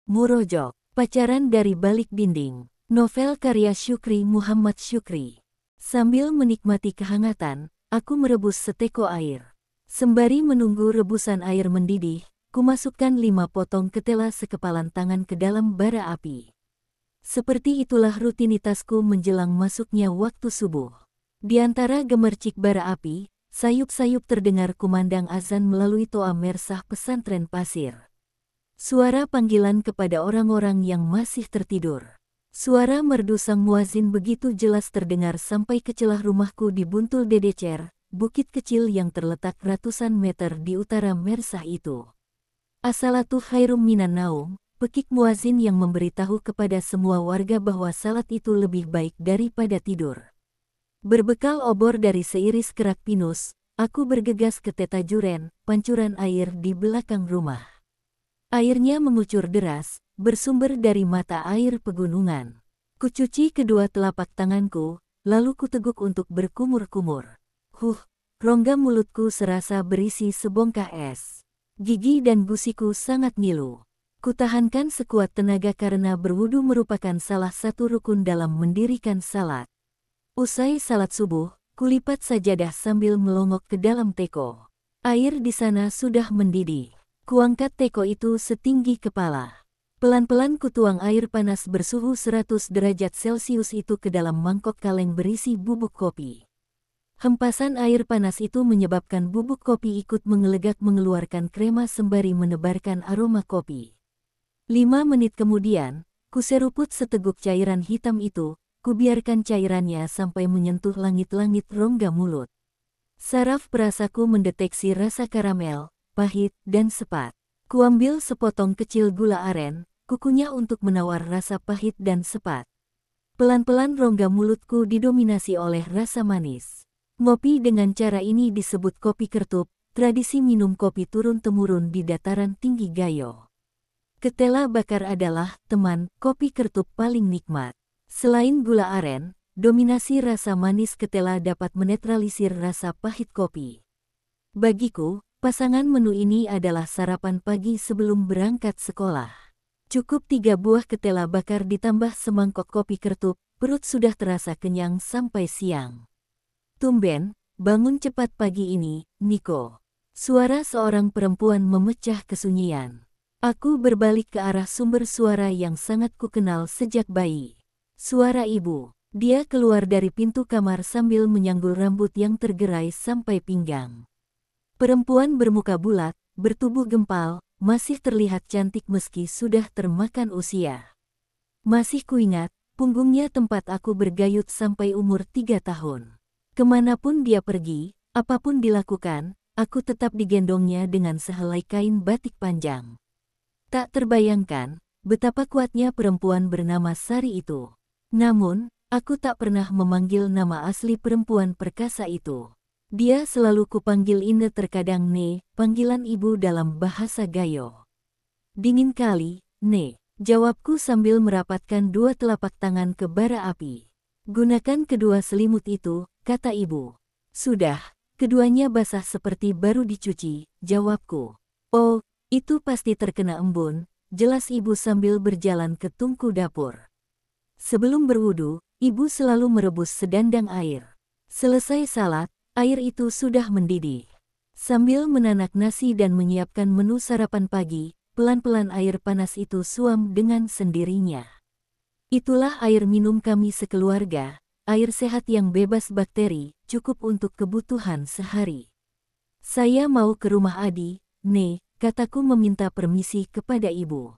Murojok, Pacaran dari Balik Dinding. Novel karya Syukri Muhammad Syukri. Sambil menikmati kehangatan, aku merebus seteko air. Sembari menunggu rebusan air mendidih, kumasukkan 5 potong ketela sekepalan tangan ke dalam bara api. Seperti itulah rutinitasku menjelang masuknya waktu subuh. Di antara gemercik bara api, sayup-sayup terdengar kumandang azan melalui toa mersah pesantren pasir. Suara panggilan kepada orang-orang yang masih tertidur. Suara merdu sang muazin begitu jelas terdengar sampai ke celah rumahku di Buntul Dedecer, bukit kecil yang terletak ratusan meter di utara mersah itu. As-salatu khairum minan naum, pekik muazin yang memberitahu kepada semua warga bahwa salat itu lebih baik daripada tidur. Berbekal obor dari seiris kerak pinus, aku bergegas ke Teta Juren, pancuran air di belakang rumah. Airnya mengucur deras, bersumber dari mata air pegunungan. Kucuci kedua telapak tanganku, lalu kuteguk untuk berkumur-kumur. Rongga mulutku serasa berisi sebongkah es. Gigi dan gusiku sangat ngilu. Kutahankan sekuat tenaga karena berwudu merupakan salah satu rukun dalam mendirikan salat. Usai salat subuh, kulipat sajadah sambil melongok ke dalam teko. Air di sana sudah mendidih. Kuangkat teko itu setinggi kepala. Pelan-pelan kutuang air panas bersuhu 100 derajat Celcius itu ke dalam mangkok kaleng berisi bubuk kopi. Hempasan air panas itu menyebabkan bubuk kopi ikut mengelegak mengeluarkan krema sembari menebarkan aroma kopi. 5 menit kemudian, kuseruput seteguk cairan hitam itu, kubiarkan cairannya sampai menyentuh langit-langit rongga mulut. Saraf perasaku mendeteksi rasa karamel, pahit, dan sepat. Kuambil sepotong kecil gula aren, kukunyah untuk menawar rasa pahit dan sepat. Pelan-pelan rongga mulutku didominasi oleh rasa manis. Ngopi dengan cara ini disebut kopi kertup, tradisi minum kopi turun-temurun di dataran tinggi Gayo. Ketela bakar adalah, teman, kopi kertup paling nikmat. Selain gula aren, dominasi rasa manis ketela dapat menetralisir rasa pahit kopi. Bagiku, pasangan menu ini adalah sarapan pagi sebelum berangkat sekolah. Cukup 3 buah ketela bakar ditambah semangkok kopi kertup, perut sudah terasa kenyang sampai siang. Tumben, bangun cepat pagi ini, Niko. Suara seorang perempuan memecah kesunyian. Aku berbalik ke arah sumber suara yang sangat kukenal sejak bayi. Suara ibu. Dia keluar dari pintu kamar sambil menyanggul rambut yang tergerai sampai pinggang. Perempuan bermuka bulat, bertubuh gempal, masih terlihat cantik meski sudah termakan usia. Masih kuingat, punggungnya tempat aku bergayut sampai umur 3 tahun. Kemanapun dia pergi, apapun dilakukan, aku tetap digendongnya dengan sehelai kain batik panjang. Tak terbayangkan, betapa kuatnya perempuan bernama Sari itu. Namun, aku tak pernah memanggil nama asli perempuan perkasa itu. Dia selalu kupanggil Ine, terkadang Ne, panggilan ibu dalam bahasa Gayo. Dingin kali, Ne, jawabku sambil merapatkan 2 telapak tangan ke bara api. Gunakan kedua selimut itu, kata ibu. Sudah, keduanya basah seperti baru dicuci, jawabku. Oh, itu pasti terkena embun, jelas ibu sambil berjalan ke tungku dapur. Sebelum berwudu, ibu selalu merebus sedandang air. Selesai salat, air itu sudah mendidih. Sambil menanak nasi dan menyiapkan menu sarapan pagi, pelan-pelan air panas itu suam dengan sendirinya. Itulah air minum kami sekeluarga, air sehat yang bebas bakteri, cukup untuk kebutuhan sehari. Saya mau ke rumah Adi, Ne, kataku meminta permisi kepada ibu.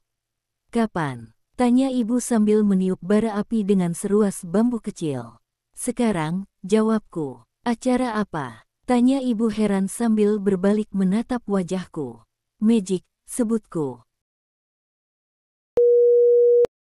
Kapan? Tanya ibu sambil meniup bara api dengan seruas bambu kecil. Sekarang, jawabku. Acara apa? Tanya ibu heran sambil berbalik menatap wajahku. Magic, sebutku.